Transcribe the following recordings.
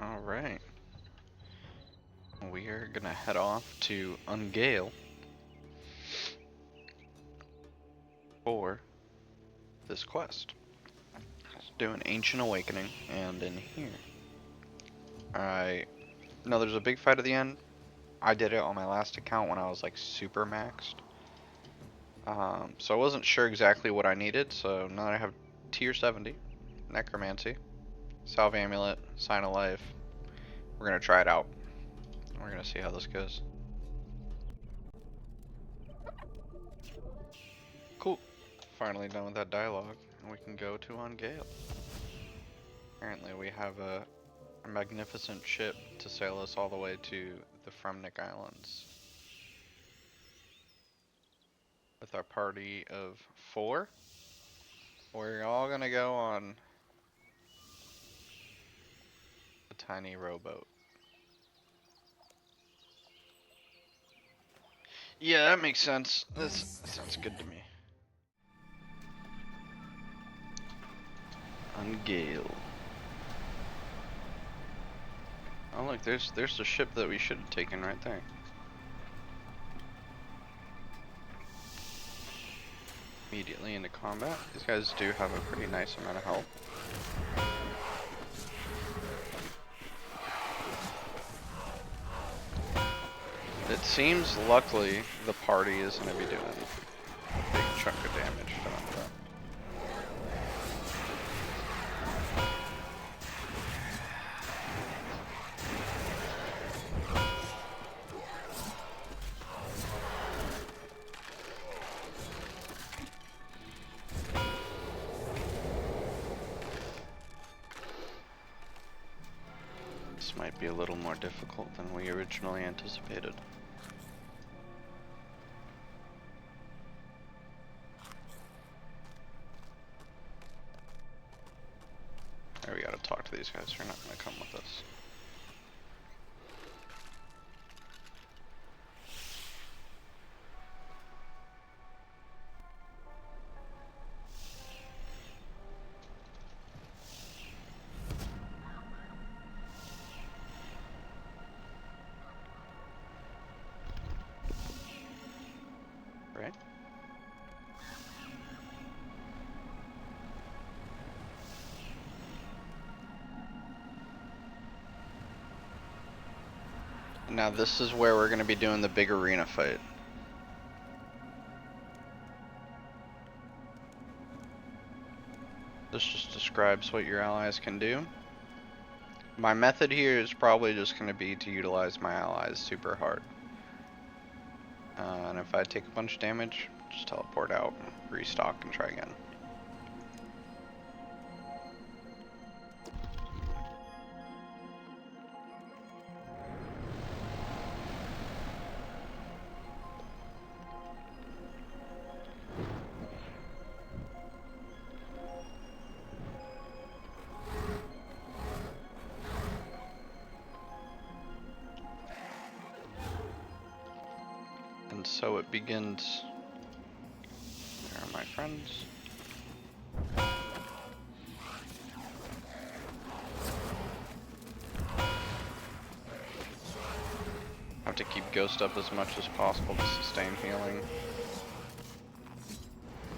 Alright. We are gonna head off to Ungale for this quest. Let's do an Ancient Awakening, and in here there's a big fight at the end. I did it on my last account when I was like super maxed. So I wasn't sure exactly what I needed, so now that I have tier 70, Necromancy, Salve Amulet, Sign of Life, we're gonna try it out. We're gonna see how this goes. Cool. Finally done with that dialogue, and we can go to Ungale. Apparently we have a magnificent ship to sail us all the way to the Fremnik Islands. With our party of 4, we're all gonna go on a tiny rowboat. Yeah, that makes sense. That sounds good to me. Ungale. Oh look, there's the ship that we should have taken right there. Immediately into combat. These guys do have a pretty nice amount of health. It seems, luckily, the party is going to be doing a big chunk of damage to them. This might be a little more difficult than we originally anticipated. There, we gotta talk to these guys, they're not gonna come with us. Right? Now this is where we're gonna be doing the big arena fight. This just describes what your allies can do. My method here is probably just gonna be to utilize my allies super hard. And if I take a bunch of damage, just teleport out, restock, and try again. And so it begins. There are my friends. Have to keep Ghost up as much as possible to sustain healing.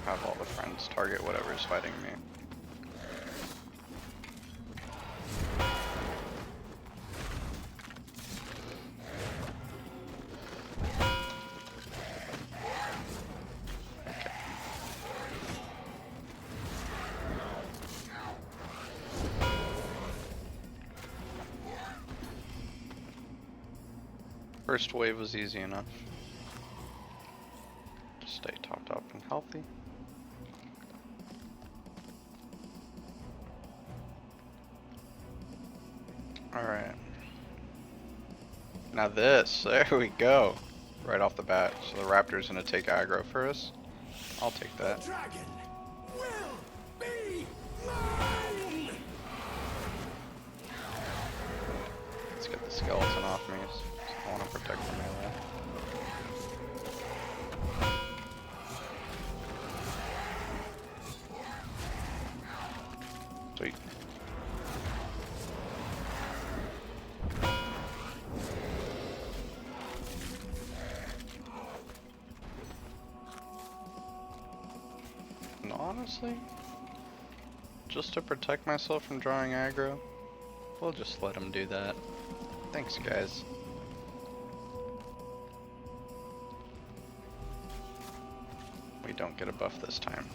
Have all the friends target whatever's fighting me. First wave was easy enough. Just stay topped up and healthy. Alright. Now this, there we go. Right off the bat. So the Raptor's gonna take aggro for us. I'll take that. The dragon will be mine. Let's get the skeleton off me. I want to protect the melee. Sweet. honestly, just to protect myself from drawing aggro, we'll just let him do that. Thanks, guys. We don't get a buff this time.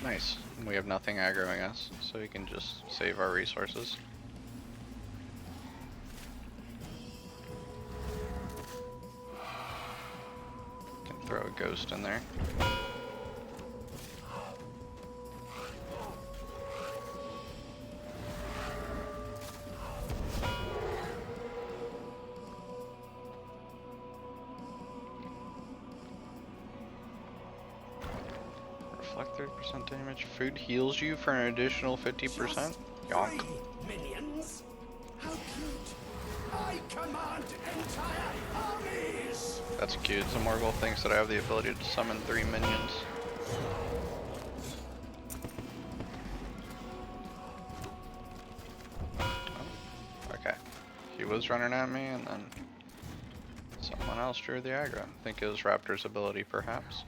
Nice. We have nothing aggroing us, so we can just save our resources. Can throw a ghost in there. Reflect 30% damage. Food heals you for an additional 50%. Yonk. Minions? How cute. I command entire armies. That's cute. Zemouregal thinks that I have the ability to summon 3 minions. Oh, okay. He was running at me and then someone else drew the aggro. I think it was Raptor's ability, perhaps.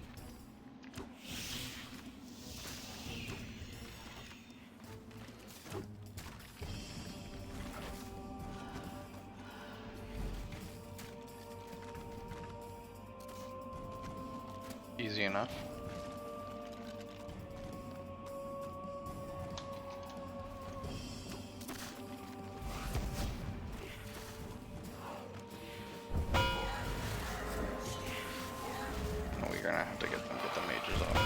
Easy enough. We're gonna have to get the mages off me.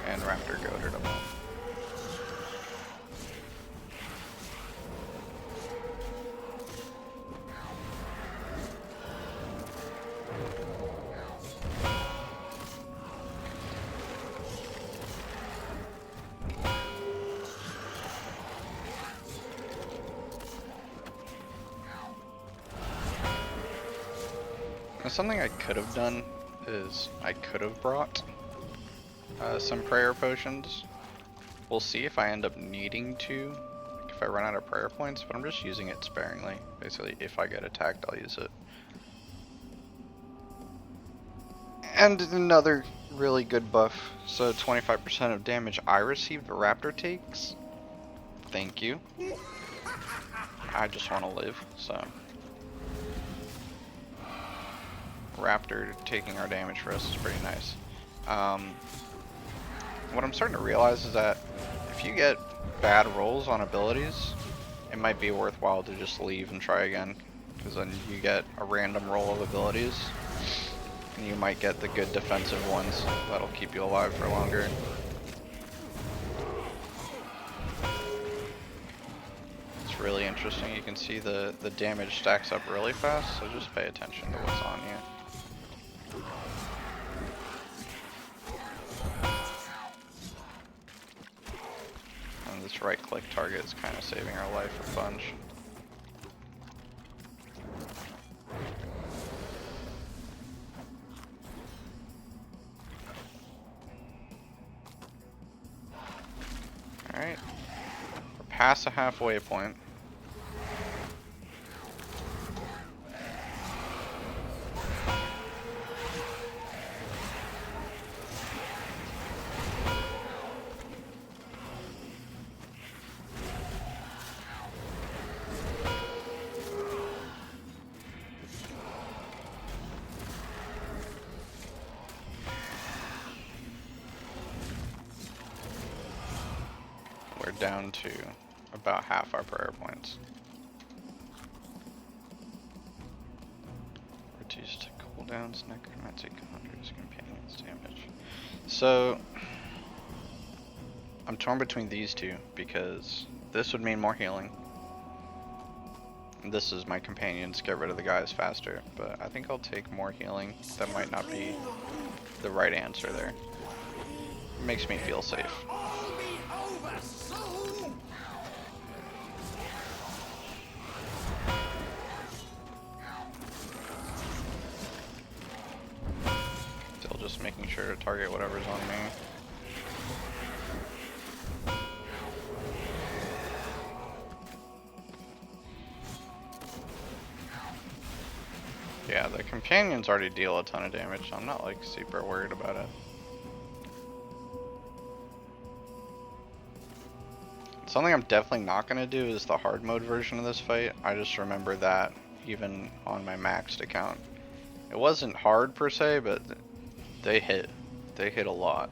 And Raptor goaded them all. Now, something I could have done is I could have brought some prayer potions. We'll see if I end up needing to, like if I run out of prayer points, but I'm just using it sparingly. Basically, if I get attacked, I'll use it. And another really good buff, so 25% of damage I received Raptor takes. Thank you. I just want to live, so. Raptor taking our damage for us is pretty nice. What I'm starting to realize is that if you get bad rolls on abilities, it might be worthwhile to just leave and try again, because then you get a random roll of abilities, and you might get the good defensive ones that'll keep you alive for longer. It's really interesting. You can see the damage stacks up really fast, so just pay attention to what's on you. And this right click target is kind of saving our life a bunch. Alright, we're past the halfway point. We're down to about half our prayer points. Reduce to cooldowns, necromantic hunters, companions damage. So I'm torn between these two because this would mean more healing. And this is my companions, get rid of the guys faster, but I think I'll take more healing. That might not be the right answer there. It makes me feel safe. Still just making sure to target whatever's on me. the companions already deal a ton of damage, so I'm not like super worried about it. Something I'm definitely not going to do is the hard mode version of this fight. I just remember that even on my maxed account. It wasn't hard per se, but they hit. They hit a lot.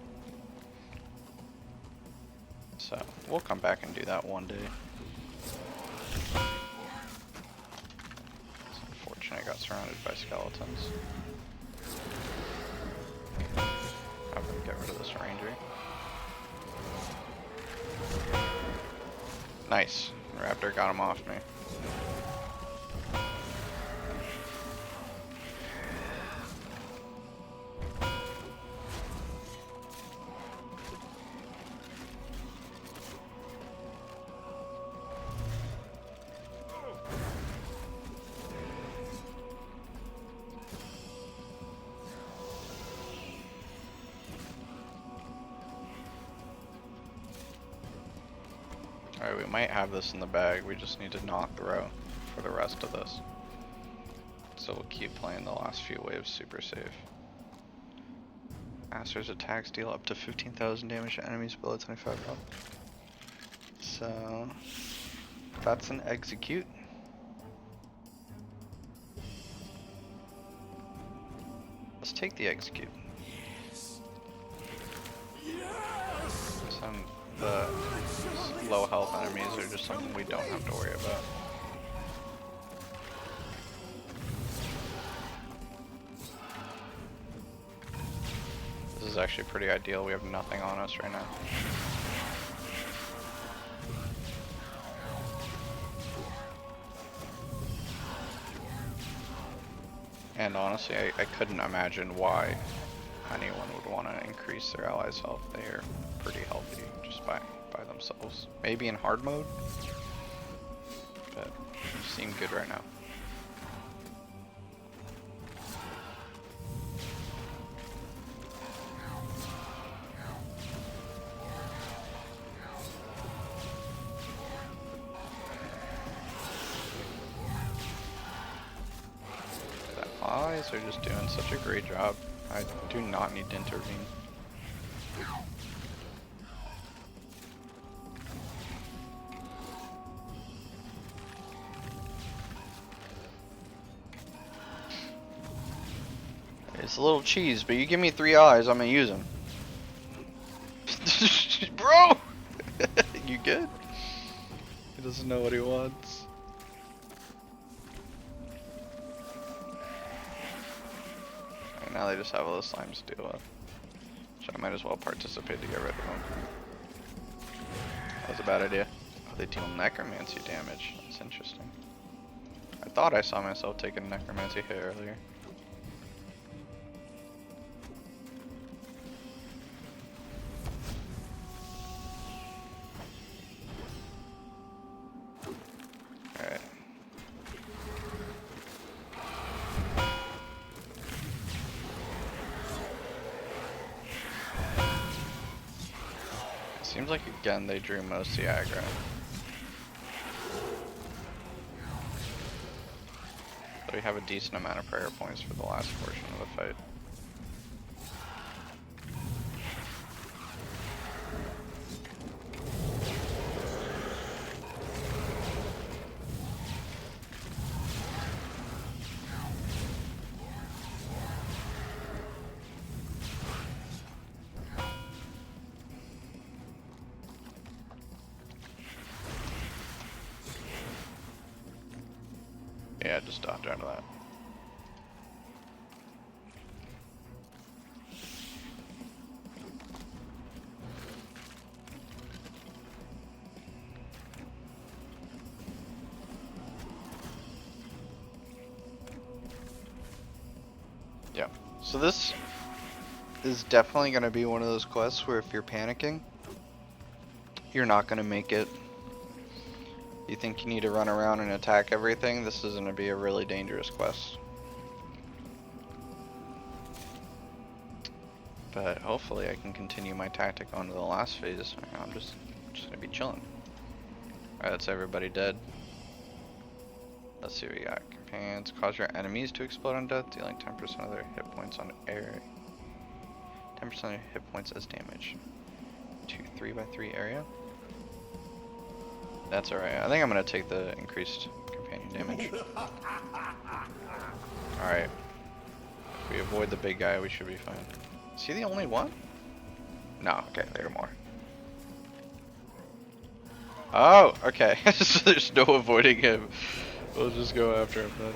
So we'll come back and do that one day. It's unfortunate I got surrounded by skeletons. I'm gonna get rid of this ranger. Nice. Raptor got him off me. Alright, we might have this in the bag. We just need to not throw for the rest of this. So we'll keep playing the last few waves super safe. Master's attacks deal up to 15,000 damage to enemies below 25 health. So that's an execute. Let's take the execute. Some the low health enemies are just something we don't have to worry about. This is actually pretty ideal. We have nothing on us right now. And honestly, I couldn't imagine why anyone would want to increase their allies' health. They are pretty healthy just by themselves. Maybe in hard mode, but they seem good right now. The allies are just doing such a great job. I do not need to intervene. It's a little cheese, but you give me 3 eyes, I'm gonna use them. Bro! You good? He doesn't know what he wants. Right, now they just have all the slimes to deal with. So I might as well participate to get rid of them. That was a bad idea. Oh, they deal necromancy damage. That's interesting. I thought I saw myself take a necromancy hit earlier. Alright. Seems like again they drew most of the aggro. But we have a decent amount of prayer points for the last portion of the fight. Yeah, just dodge out of that. Yeah, so this is definitely going to be one of those quests where if you're panicking, you're not going to make it. You think you need to run around and attack everything, this is going to be a really dangerous quest. But hopefully I can continue my tactic on to the last phase. I'm just going to be chilling. Alright, that's everybody dead. Let's see what we got. Pants cause your enemies to explode on death, dealing 10% of their hit points on air. 10% of your hit points as damage. 3x3 area. That's alright. I think I'm gonna take the increased companion damage. Alright. If we avoid the big guy, we should be fine. Is he the only one? No, okay, there are more. Oh, okay. So there's no avoiding him. We'll just go after him then.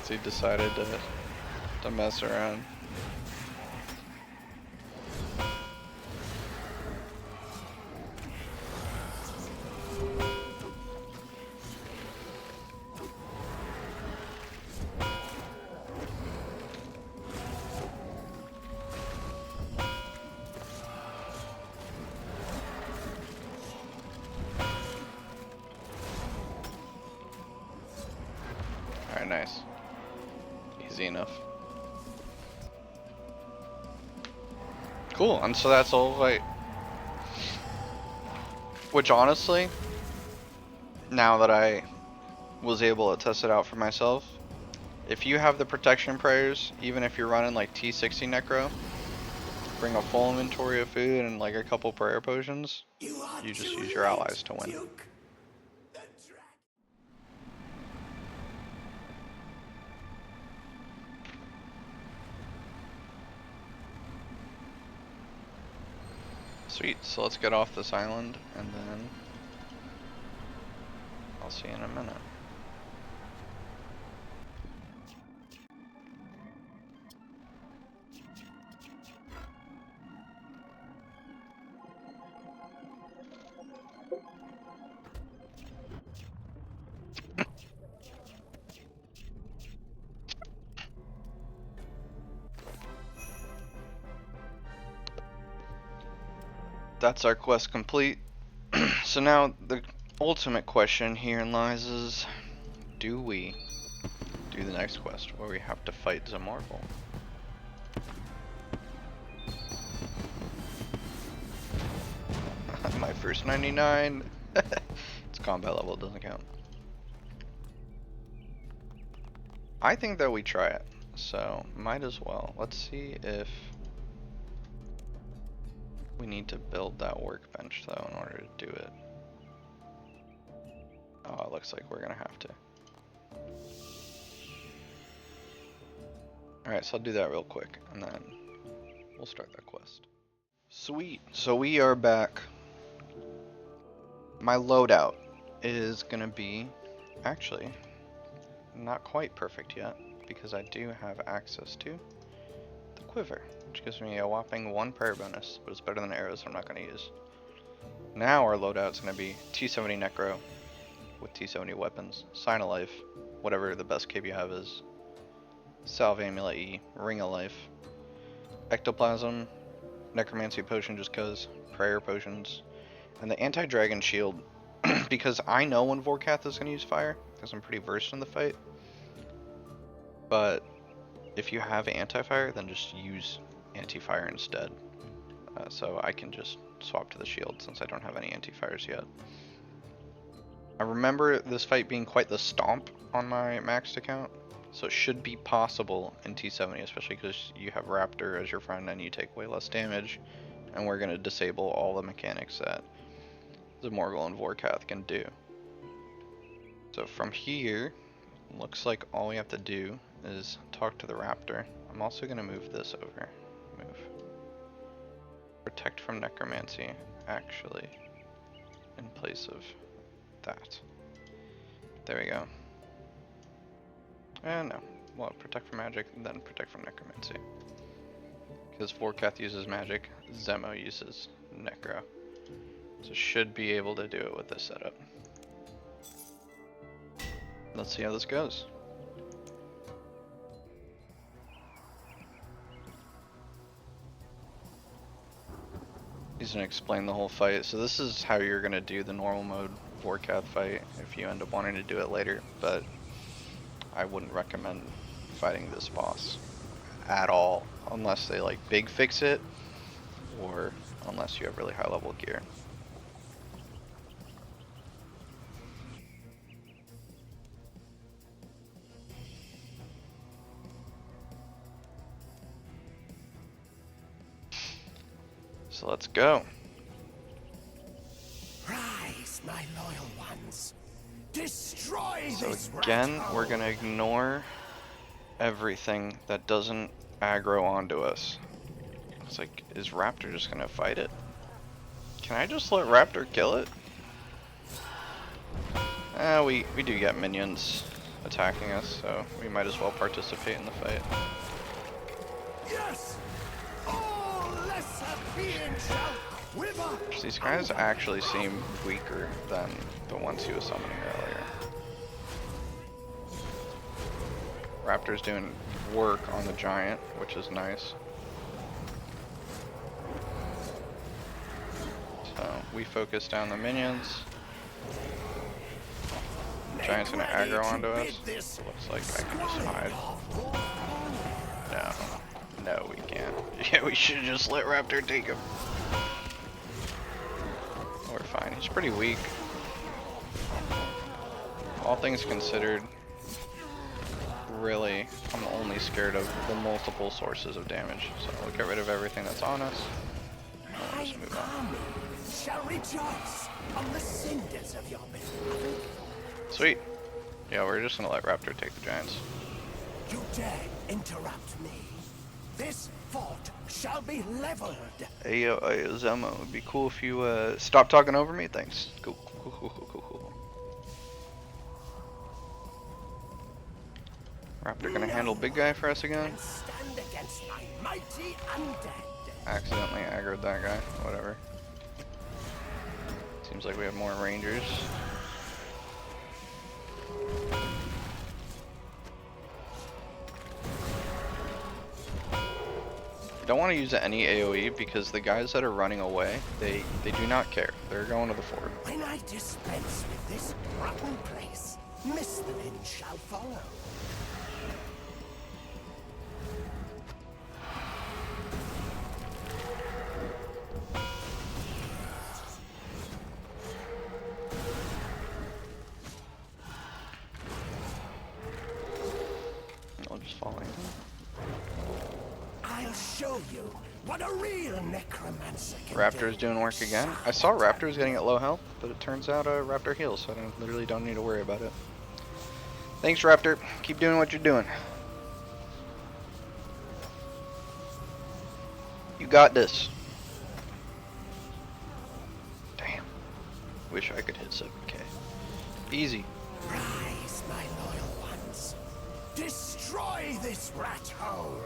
So he decided to mess around. Alright, nice. Easy enough. Cool, and so that's all like. Which honestly, now that I was able to test it out for myself, if you have the protection prayers, even if you're running like T60 Necro, bring a full inventory of food and like a couple prayer potions, you just use your allies to win. Sweet, so let's get off this island and then I'll see you in a minute. That's our quest complete. So now the ultimate question herein lies is, do we do the next quest where we have to fight Zemouregal? My first 99. It's combat level, it doesn't count. I think that we try it, so might as well. Let's see if we need to build that workbench though in order to do it. Oh, it looks like we're gonna have to. Alright, so I'll do that real quick and then we'll start that quest. Sweet, so we are back. My loadout is gonna be actually not quite perfect yet because I do have access to the quiver, which gives me a whopping 1 prayer bonus, but it's better than arrows I'm not going to use. Now our loadout's going to be T70 Necro with T70 weapons, Sign of Life, whatever the best cape you have is, Salve Amulet E, Ring of Life, Ectoplasm, Necromancy Potion just cause, Prayer Potions, and the Anti-Dragon Shield, because I know when Vorkath is going to use fire, because I'm pretty versed in the fight. But if you have anti-fire, then just use anti-fire instead. So I can just swap to the shield since I don't have any anti-fires yet. I remember this fight being quite the stomp on my maxed account, so it should be possible in T70, especially because you have Raptor as your friend and you take way less damage, and we're going to disable all the mechanics that Zemouregal and Vorkath can do. So from here, looks like all we have to do is talk to the Raptor. I'm also going to move this over. Move. Protect from Necromancy, actually, in place of that. There we go. No. Well, protect from magic, then protect from Necromancy. Because Vorkath uses magic, Zemo uses Necro. So should be able to do it with this setup. Let's see how this goes. He's gonna explain the whole fight. So this is how you're gonna do the normal mode Vorkath fight if you end up wanting to do it later, but I wouldn't recommend fighting this boss at all unless they like big fix it or unless you have really high level gear. So let's go. Rise, my loyal ones. Destroy So this again, rat we're hole. gonna ignore everything that doesn't aggro onto us. It's like, is Raptor just gonna fight it? Can I just let Raptor kill it? We do get minions attacking us, so we might as well participate in the fight. Yes! All lesser beings shall quiver. These guys actually seem weaker than the ones he was summoning earlier. Raptor's doing work on the giant, which is nice. So we focus down the minions. Giant's gonna aggro onto us. Looks like I can just hide. No, we can't. Yeah, we should just let Raptor take him. We're fine. He's pretty weak. All things considered, really, I'm only scared of the multiple sources of damage. So we'll get rid of everything that's on us. And we'll just move on. Shall rejoice on the cinders of your beloved. Sweet. Yeah, we're just gonna let Raptor take the giants. You dare interrupt me? This fort shall be leveled. Hey, Zemo, it'd be cool if you stop talking over me. Thanks. Cool. Raptor gonna handle big guy for us again. And stand against my mighty undead. Accidentally aggroed that guy. Whatever. Seems like we have more rangers. Don't want to use any AoE because the guys that are running away, they do not care. They're going to the fort. When I dispense with this rotten place, mistlin shall follow. I'll just fall in. I'll show you what a real necromancer can Raptor's do. doing work again. I saw Raptor was getting at low health, but it turns out Raptor heals, so I literally don't need to worry about it. Thanks, Raptor. Keep doing what you're doing. You got this. Damn. Wish I could hit 7k. Easy. Rise, my loyal ones. Destroy this rat hole.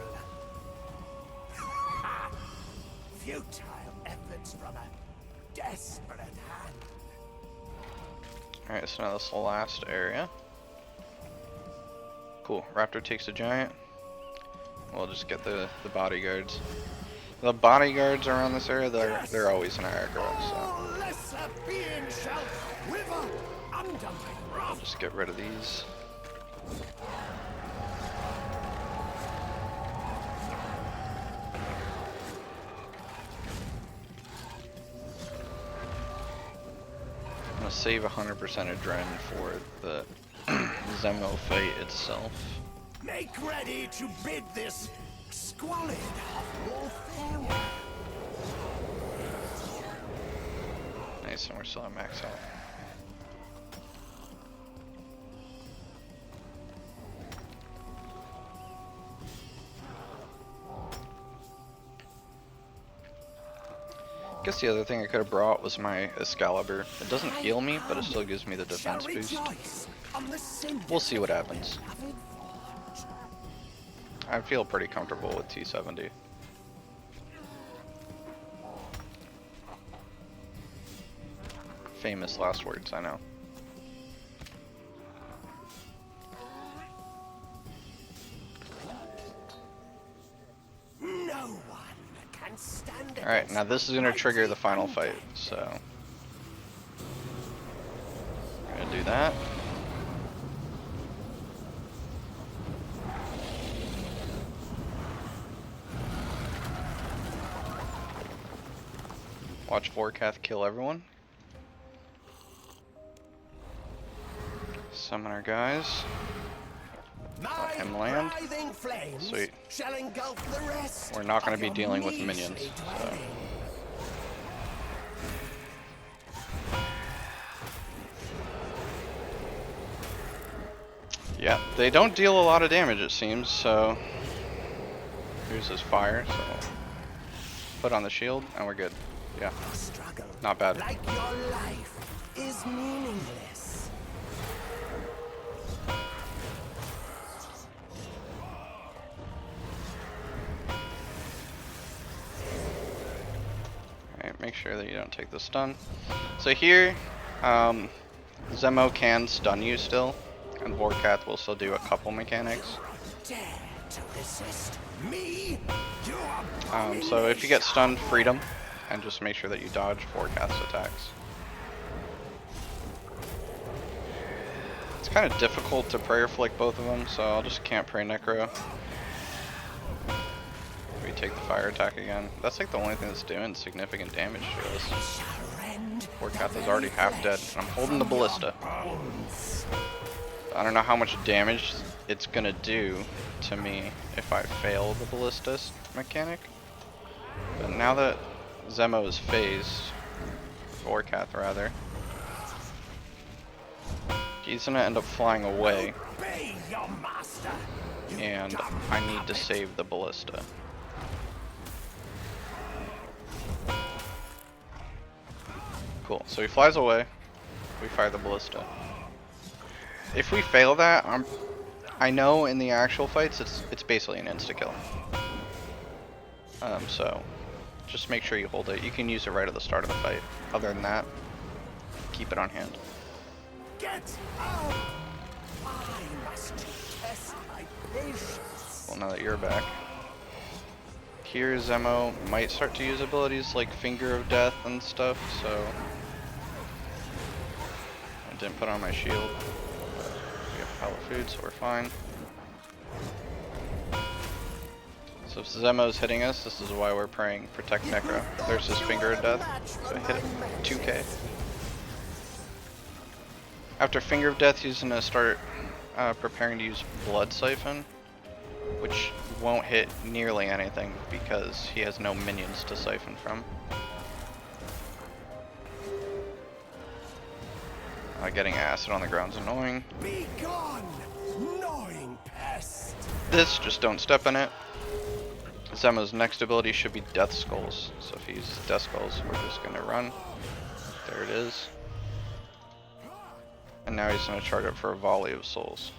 Futile efforts from a desperate hand. Alright, so now this is the last area. Cool. Raptor takes the giant. We'll just get the bodyguards. The bodyguards around this area, they're always in aggro, so All lesser beings shall quiver under my wrath. just get rid of these. I'm gonna save 100% adrenaline for the Zemo fight itself. Make ready to bid this squalid half-wolf farewell. Nice, and we're still at max health. I guess the other thing I could have brought was my Excalibur. It doesn't heal me, but it still gives me the defense boost. We'll see what happens. I feel pretty comfortable with T70. Famous last words, I know. No one can stand. Alright, now this is going to trigger the final fight, so we're going to do that. Watch Vorkath kill everyone. Summon our guys. Let him land. Sweet. Shall engulf the rest We're not going of to be your dealing with measly minions, so dwelling. Yeah, they don't deal a lot of damage, it seems, so here's his fire, so put on the shield, and we're good. Yeah, Struggle not bad. like your life is meaningless. Alright, make sure that you don't take the stun. So here, Zemo can stun you still, and Vorkath will still do a couple mechanics. Dare to resist me? So if you get stunned, freedom, and just make sure that you dodge Vorkath's attacks. It's kind of difficult to prayer flick both of them, so I'll just can't pray Necro. We take the fire attack again. That's like the only thing that's doing significant damage to us. Vorkath is already half dead, and I'm holding the ballista. I don't know how much damage it's gonna do to me if I fail the ballista mechanic. But now that Zemo is phased, Vorkath rather, he's gonna end up flying away, and I need to save the ballista. Cool, so he flies away, we fire the ballista. If we fail that, I know in the actual fights it's basically an insta-kill. So just make sure you hold it. You can use it right at the start of the fight. Other than that, keep it on hand. Get out! I must test my patience. Well, now that you're back. Here Zemo might start to use abilities like Finger of Death and stuff, so I didn't put on my shield. But we have hella food, so we're fine. So if Zemo's hitting us, this is why we're praying Protect Necro. There's his Finger of Death. So hit it 2k. After Finger of Death, he's gonna start preparing to use Blood Siphon, which won't hit nearly anything because he has no minions to siphon from. Getting acid on the ground's annoying. Be gone, gnawing pest. This, just don't step in it. Zemo's next ability should be Death Skulls. So if he's Death Skulls, we're just gonna run. There it is. And now he's gonna charge up for a volley of souls,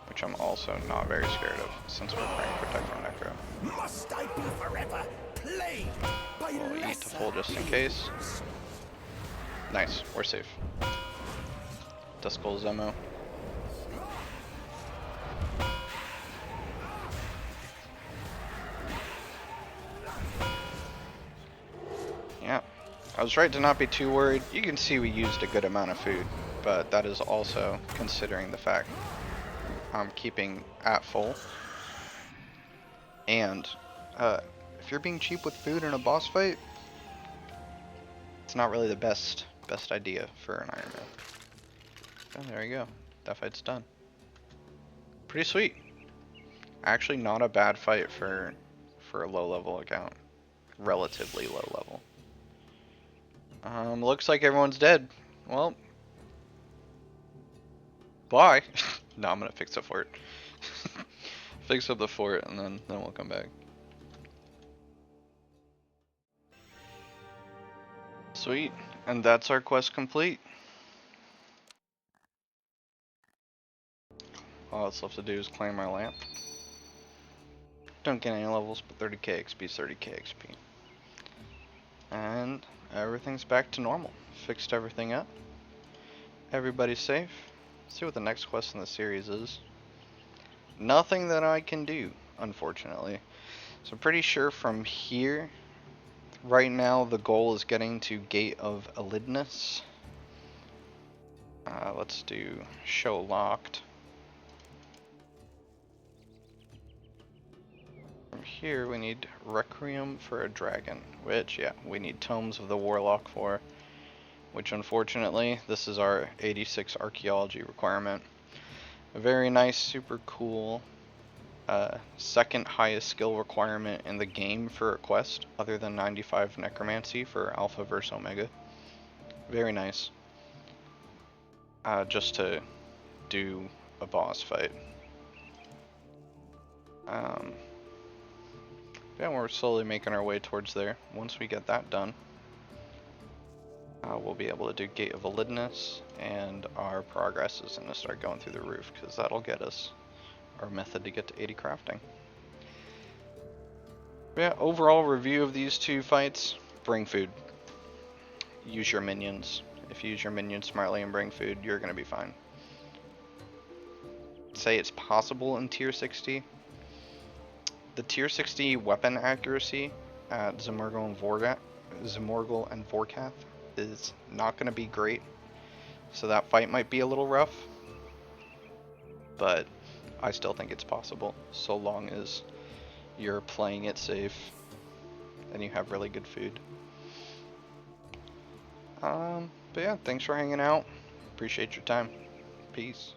which I'm also not very scared of since we're playing Protect from Necro. Must I be forever plagued by We'll eat to full just in beings? case. Nice, we're safe. Death Skull Zemo. Yeah, I was right to not be too worried. You can see we used a good amount of food, but that is also considering the fact I'm keeping at full. And if you're being cheap with food in a boss fight, it's not really the best idea for an Ironman. And there you go. That fight's done. Pretty sweet. Actually not a bad fight for a low level account. Relatively low level. Looks like everyone's dead. Well, bye. No, I'm gonna fix the fort. Fix up the fort and then we'll come back. Sweet. And that's our quest complete. All that's left to do is claim my lamp. Don't get any levels, but 30k XP is 30k XP. And everything's back to normal. Fixed everything up. Everybody's safe. Let's see what the next quest in the series is. Nothing that I can do, unfortunately. So I'm pretty sure from here, right now the goal is getting to Gate of Elidinis. Let's do show locked. From here we need Requiem for a Dragon, which, yeah, we need Tomes of the Warlock for, which unfortunately this is our 86 archaeology requirement. A very nice, super cool, second highest skill requirement in the game for a quest, other than 95 necromancy for alpha versus omega. Very nice. Just to do a boss fight. Yeah, we're slowly making our way towards there. Once we get that done, we'll be able to do Gate of Elidinis, and our progress is going to start going through the roof, because that'll get us our method to get to 80 crafting. Yeah, overall review of these two fights: bring food. Use your minions. If you use your minions smartly and bring food, you're going to be fine. Say it's possible in tier 60. The tier 60 weapon accuracy at Zemouregal and Vorkath is not going to be great, so that fight might be a little rough, but I still think it's possible, so long as you're playing it safe and you have really good food. But yeah, thanks for hanging out. Appreciate your time. Peace.